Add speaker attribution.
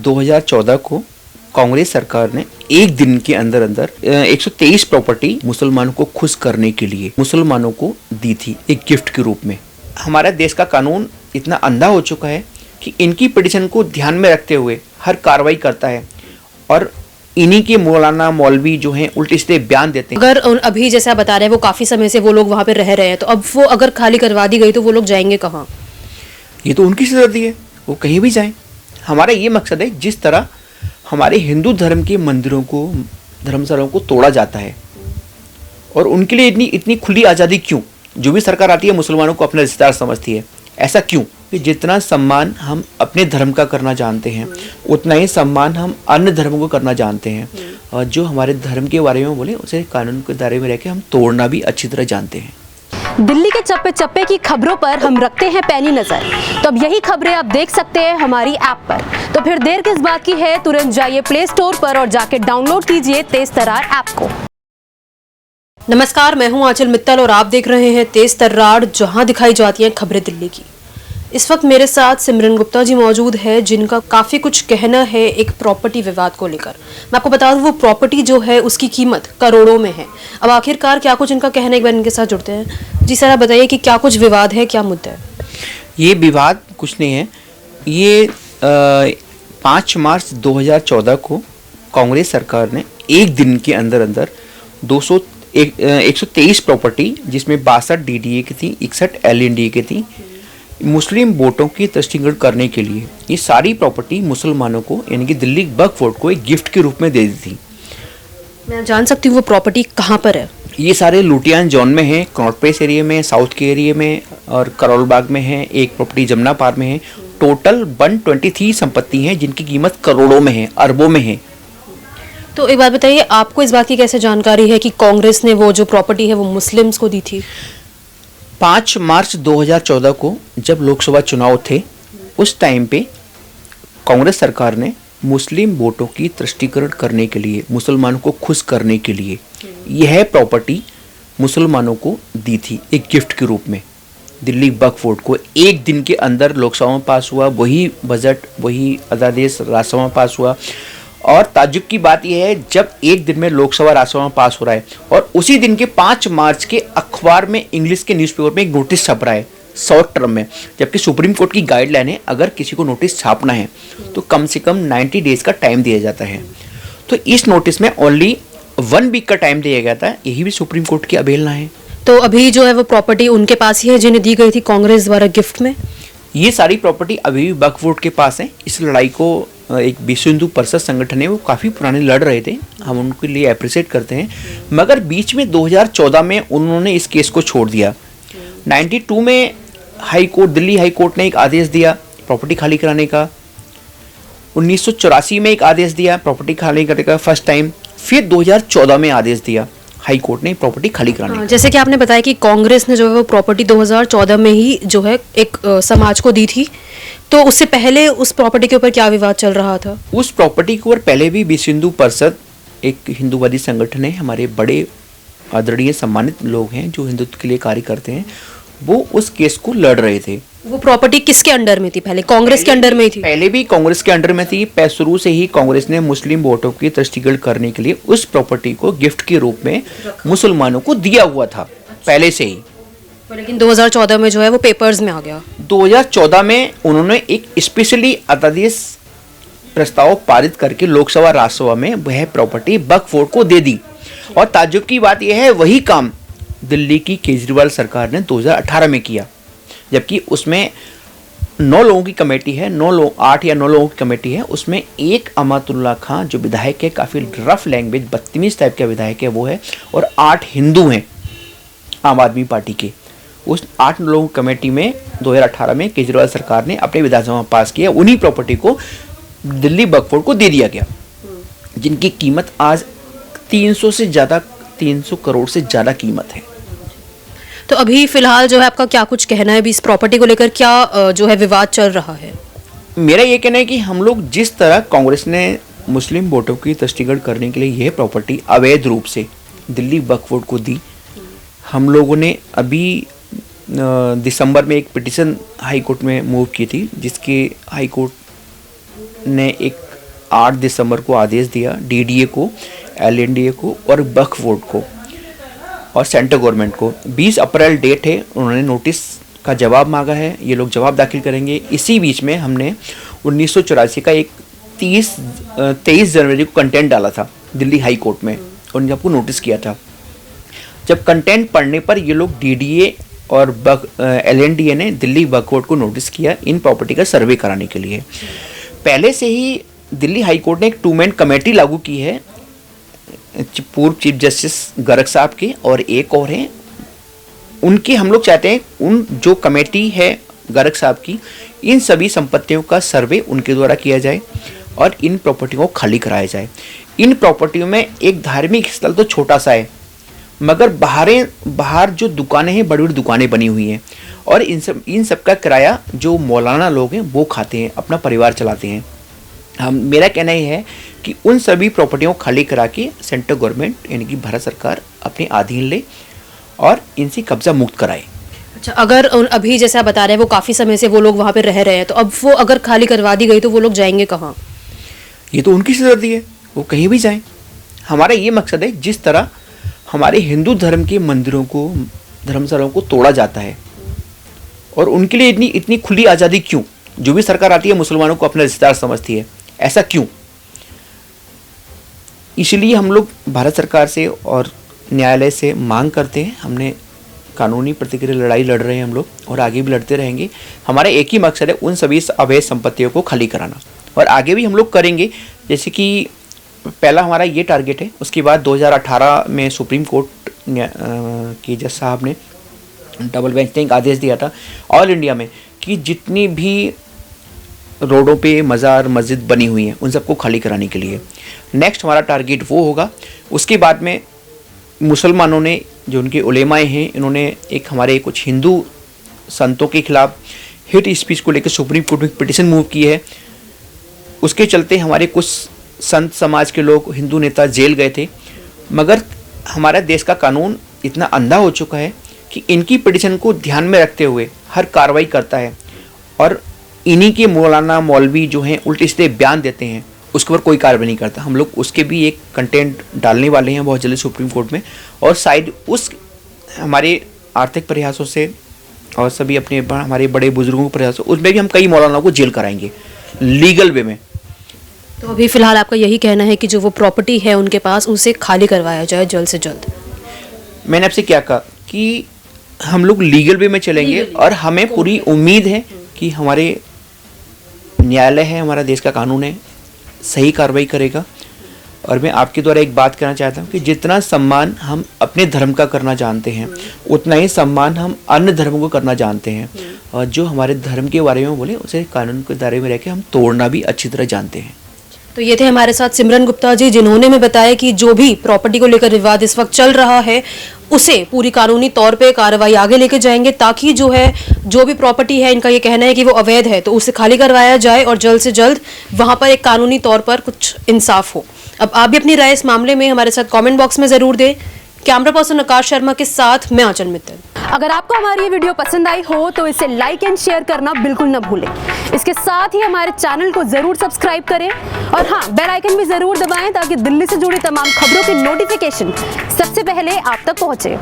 Speaker 1: 2014 को कांग्रेस सरकार ने एक दिन के अंदर अंदर 123 प्रॉपर्टी मुसलमानों को खुश करने के लिए मुसलमानों को दी थी एक गिफ्ट के रूप में। हमारा देश का कानून इतना अंधा हो चुका है कि इनकी पिटीशन को ध्यान में रखते हुए हर कार्रवाई करता है और इन्हीं के मौलाना मौलवी जो हैं उल्टे सीधे बयान देते हैं।
Speaker 2: अगर अभी जैसे आप बता रहे हैं वो काफी समय से वो लोग वहाँ पे रह रहे हैं, तो अब वो अगर खाली करवा दी गई तो वो लोग जाएंगे कहाँ?
Speaker 1: ये तो उनकी सिरदर्दी है, वो कहीं भी जाएं। हमारा ये मकसद है, जिस तरह हमारे हिंदू धर्म के मंदिरों को, धर्मशालाओं को तोड़ा जाता है और उनके लिए इतनी खुली आज़ादी क्यों? जो भी सरकार आती है मुसलमानों को अपना रिश्तेदार समझती है। ऐसा क्यों? कि जितना सम्मान हम अपने धर्म का करना जानते हैं उतना ही सम्मान हम अन्य धर्मों को करना जानते हैं, और जो हमारे धर्म के बारे में बोले उसे कानून के दायरे में रह के हम तोड़ना भी अच्छी तरह जानते हैं।
Speaker 2: दिल्ली के चप्पे चप्पे की खबरों पर हम रखते हैं पैनी नजर, तो अब यही खबरें आप देख सकते हैं हमारी ऐप पर। तो फिर देर किस बात की है, तुरंत जाइए प्ले स्टोर पर और जाके डाउनलोड कीजिए तेज तर्रार ऐप को। नमस्कार, मैं हूं आंचल मित्तल और आप देख रहे हैं तेज तर्रार, जहां दिखाई जाती हैं खबरें दिल्ली की। इस वक्त मेरे साथ सिमरन गुप्ता जी मौजूद है, जिनका काफ़ी कुछ कहना है एक प्रॉपर्टी विवाद को लेकर। मैं आपको बता दूं वो प्रॉपर्टी जो है उसकी कीमत करोड़ों में है। अब आखिरकार क्या कुछ इनका कहना है, एक बार इनके साथ जुड़ते हैं। जी सर, आप बताइए कि क्या कुछ विवाद है, क्या मुद्दा है?
Speaker 1: ये विवाद कुछ नहीं है। ये 5 मार्च 2014 को कांग्रेस सरकार ने एक दिन के अंदर अंदर 123 प्रॉपर्टी, जिसमें 62 डीडीए की थी, 61 एलएनडीए की थी, मुस्लिम वोटों की तस्दीक करने के लिए ये सारी प्रॉपर्टी मुसलमानों को, यानी कि दिल्ली वक्फ बोर्ड को एक गिफ्ट के रूप में दे दी थी।
Speaker 2: मैं जान सकती हूँ वो प्रॉपर्टी कहाँ पर है?
Speaker 1: ये सारे लुटियान जोन में है, कनॉट प्लेस एरिया में, साउथ के एरिया में और करोल बाग में है। एक प्रॉपर्टी जमुना पार में है। टोटल 123 संपत्ति हैं जिनकी कीमत करोड़ों में है, अरबों में है।
Speaker 2: तो एक बात बताइए, आपको इस बात की कैसे जानकारी है कि कांग्रेस ने वो जो प्रॉपर्टी है वो मुस्लिम्स को दी थी?
Speaker 1: 5 मार्च 2014 को जब लोकसभा चुनाव थे, उस टाइम पे कांग्रेस सरकार ने मुस्लिम वोटों की तुष्टीकरण करने के लिए, मुसलमानों को खुश करने के लिए यह प्रॉपर्टी मुसलमानों को दी थी एक गिफ्ट के रूप में। दिल्ली वक्फ बोर्ड को एक दिन के अंदर लोकसभा में पास हुआ, वही बजट, वही अध्यादेश राज्यसभा में पास हुआ। और ताज्जुब की बात यह है, जब एक दिन में लोकसभा राज्यसभा में पास हो रहा है और उसी दिन के 5 मार्च के अखबार में, इंग्लिश के न्यूज़पेपर में एक नोटिस छप रहा है शॉर्ट टर्म में, जबकि सुप्रीम कोर्ट की गाइडलाइन है अगर किसी को नोटिस छापना है तो कम से कम 90 डेज का टाइम दिया जाता है। तो इस नोटिस में ओनली 1 वीक का टाइम दिया गया था। यही भी सुप्रीम कोर्ट की अवहेलना है।
Speaker 2: तो अभी जो है वो प्रॉपर्टी उनके पास ही है जिन्हें दी गई थी कांग्रेस द्वारा गिफ्ट में?
Speaker 1: ये सारी प्रॉपर्टी अभी भी वक्फ बोर्ड के पास है। इस लड़ाई को एक विश्व हिंदू परिषद संगठन है, वो काफ़ी पुराने लड़ रहे थे, हम उनके लिए अप्रिशिएट करते हैं। मगर बीच में 2014 में उन्होंने इस केस को छोड़ दिया। 92 में high court, Delhi high court ने एक आदेश दिया प्रॉपर्टी खाली कराने का। 1984 में एक आदेश दिया प्रॉपर्टी खाली करने का फर्स्ट टाइम। फिर 2014 में आदेश दिया हाई कोर्ट ने प्रॉपर्टी खाली कराने का।
Speaker 2: जैसे कि आपने बताया कि कांग्रेस ने जो है वो प्रॉपर्टी 2014 में ही जो है एक समाज को दी थी, तो उससे पहले उस प्रॉपर्टी के ऊपर क्या विवाद चल रहा था?
Speaker 1: उस प्रॉपर्टी के ऊपर पहले भी विश्व हिंदू परिषद एक हिंदूवादी संगठन है, हमारे बड़े आदरणीय सम्मानित लोग हैं जो हिंदुत्व के लिए कार्य करते हैं, वो उस केस को लड़ रहे थे।
Speaker 2: वो प्रॉपर्टी किसके अंडर में थी? पहले कांग्रेस के अंडर में ही थी?
Speaker 1: पहले भी कांग्रेस के अंडर में थी। शुरू से ही कांग्रेस ने मुस्लिम वोटों की तस्दीक करने के लिए उस प्रॉपर्टी को गिफ्ट के रूप में मुसलमानों को दिया हुआ था पहले से ही।
Speaker 2: लेकिन 2014 में जो है वो पेपर्स में आ गया।
Speaker 1: 2014 में उन्होंने एक स्पेशली अध्यादेश प्रस्ताव पारित करके लोकसभा राज्यसभा में वह प्रॉपर्टी वक्फ बोर्ड को दे दी। और ताज्जुब की बात यह है, वही काम दिल्ली की केजरीवाल सरकार ने 2018 में किया, जबकि उसमें 9 लोगों की कमेटी है, 8 या 9 लोगों की कमेटी है। उसमें एक अमातुल्ला खान जो विधायक है, काफ़ी रफ लैंग्वेज, बदतमीज टाइप का विधायक है वो है, और 8 हिंदू हैं आम आदमी पार्टी के। उस 8 लोगों की कमेटी में 2018 में केजरीवाल सरकार ने अपने विधानसभा में पास किया। उन्हीं प्रॉपर्टी को दिल्ली वक्फ बोर्ड को दे दिया गया, जिनकी कीमत आज 300 करोड़ से ज़्यादा कीमत है।
Speaker 2: तो अभी फिलहाल जो है आपका क्या कुछ कहना है, अभी इस प्रॉपर्टी को लेकर क्या जो है विवाद चल रहा है?
Speaker 1: मेरा ये कहना है कि हम लोग जिस तरह कांग्रेस ने मुस्लिम वोटों की तस्दीक करने के लिए यह प्रॉपर्टी अवैध रूप से दिल्ली वक्फ बोर्ड को दी, हम लोगों ने अभी दिसंबर में एक पिटीशन हाई कोर्ट में मूव की थी, जिसके हाई कोर्ट ने एक 8 दिसंबर को आदेश दिया डीडीए को, एलएनडीए को और वक्फ बोर्ड को और सेंट्रल गवर्नमेंट को। 20 अप्रैल डेट है, उन्होंने नोटिस का जवाब मांगा है, ये लोग जवाब दाखिल करेंगे। इसी बीच में हमने 1984 का एक 23 जनवरी को कंटेंट डाला था दिल्ली हाई कोर्ट में, उन्होंने आपको नोटिस किया था। जब कंटेंट पढ़ने पर ये लोग डीडीए और एलएनडीए ने दिल्ली वक्फ बोर्ड को नोटिस किया इन प्रॉपर्टी का सर्वे कराने के लिए। पहले से ही दिल्ली हाई कोर्ट ने एक 2-मैन कमेटी लागू की है, पूर्व चीफ जस्टिस गर्ग साहब के और एक और हैं उनकी। हम लोग चाहते हैं उन जो कमेटी है गर्ग साहब की, इन सभी संपत्तियों का सर्वे उनके द्वारा किया जाए और इन प्रॉपर्टियों को खाली कराया जाए। इन प्रॉपर्टियों में एक धार्मिक स्थल तो छोटा सा है, मगर बाहर जो दुकानें हैं, बड़ी बड़ी दुकानें बनी हुई हैं और इन सब का किराया जो मौलाना लोग हैं वो खाते हैं, अपना परिवार चलाते हैं। मेरा कहना ये है कि उन सभी प्रॉपर्टियों को खाली करा के सेंट्रल गवर्नमेंट यानी कि भारत सरकार अपने अधीन ले और इनसे कब्जा मुक्त कराए।
Speaker 2: अच्छा, अगर अभी जैसे आप बता रहे हैं वो काफ़ी समय से वो लोग वहाँ पे रह रहे हैं, तो अब वो अगर खाली करवा दी गई तो वो लोग जाएंगे कहाँ?
Speaker 1: ये तो उनकी सिरदर्दी है, वो कहीं भी जाएं। हमारा ये मकसद है, जिस तरह हमारे हिंदू धर्म के मंदिरों को, धर्मशालाओं को तोड़ा जाता है और उनके लिए इतनी खुली आज़ादी क्यों? जो भी सरकार आती है मुसलमानों को अपना रिश्तेदार समझती है, ऐसा क्यों? इसलिए हम लोग भारत सरकार से और न्यायालय से मांग करते हैं। हमने कानूनी प्रतिक्रिया लड़ाई लड़ रहे हैं हम लोग और आगे भी लड़ते रहेंगे। हमारा एक ही मकसद है, उन सभी अवैध संपत्तियों को खाली कराना और आगे भी हम लोग करेंगे। जैसे कि पहला हमारा ये टारगेट है, उसके बाद 2018 में सुप्रीम कोर्ट के जज साहब ने डबल बेंच ने एक आदेश दिया था ऑल इंडिया में कि जितनी भी रोडों पे मज़ार मस्जिद बनी हुई हैं उन सबको खाली कराने के लिए नेक्स्ट हमारा टारगेट वो होगा। उसके बाद में मुसलमानों ने, जो उनके उलेमाए हैं, इन्होंने एक हमारे कुछ हिंदू संतों के खिलाफ हेट स्पीच को लेकर सुप्रीम कोर्ट में पिटीशन मूव की है। उसके चलते हमारे कुछ संत समाज के लोग, हिंदू नेता जेल गए थे, मगर हमारा देश का कानून इतना अंधा हो चुका है कि इनकी पिटीशन को ध्यान में रखते हुए हर कार्रवाई करता है और इन्हीं के मौलाना मौलवी जो हैं उल्टे सीधे बयान देते हैं, उसके ऊपर कोई कार्रवाई नहीं करता। हम लोग उसके भी एक कंटेंट डालने वाले हैं बहुत जल्दी सुप्रीम कोर्ट में और शायद उस हमारे आर्थिक प्रयासों से और सभी अपने हमारे बड़े बुजुर्गों के प्रयासों, उसमें भी हम कई मौलानाओं को जेल कराएंगे लीगल वे में।
Speaker 2: तो अभी फिलहाल आपका यही कहना है कि जो वो प्रॉपर्टी है उनके पास, उसे खाली करवाया जाए जल्द से जल्द? मैंने
Speaker 1: आपसे क्या कहा कि हम लोग लीगल वे में चलेंगे और हमें पूरी उम्मीद है कि हमारे न्यायालय है, हमारा देश का कानून है, सही कार्रवाई करेगा। और मैं आपके द्वारा एक बात कहना चाहता हूँ कि जितना सम्मान हम अपने धर्म का करना जानते हैं उतना ही सम्मान हम अन्य धर्मों को करना जानते हैं और जो हमारे धर्म के बारे में बोले उसे कानून के दायरे में रह के हम तोड़ना भी अच्छी तरह जानते हैं।
Speaker 2: तो ये थे हमारे साथ सिमरन गुप्ता जी, जिन्होंने हमें बताया कि जो भी प्रॉपर्टी को लेकर विवाद इस वक्त चल रहा है उसे पूरी कानूनी तौर पे कार्रवाई आगे लेके जाएंगे, ताकि जो भी प्रॉपर्टी है, इनका ये कहना है कि वो अवैध है, तो उसे खाली करवाया जाए और जल्द से जल्द वहां पर एक कानूनी तौर पर कुछ इंसाफ हो। अब आप भी अपनी राय इस मामले में हमारे साथ कमेंट बॉक्स में जरूर दें। कैमरा पर्सन आकाश शर्मा के साथ मैं आंचल मित्तल। अगर आपको हमारी ये वीडियो पसंद आई हो तो इसे लाइक एंड शेयर करना बिल्कुल न भूलें। इसके साथ ही हमारे चैनल को जरूर सब्सक्राइब करें और हाँ, बेल आइकन भी जरूर दबाएं ताकि दिल्ली से जुड़ी तमाम खबरों की नोटिफिकेशन सबसे पहले आप तक पहुंचे।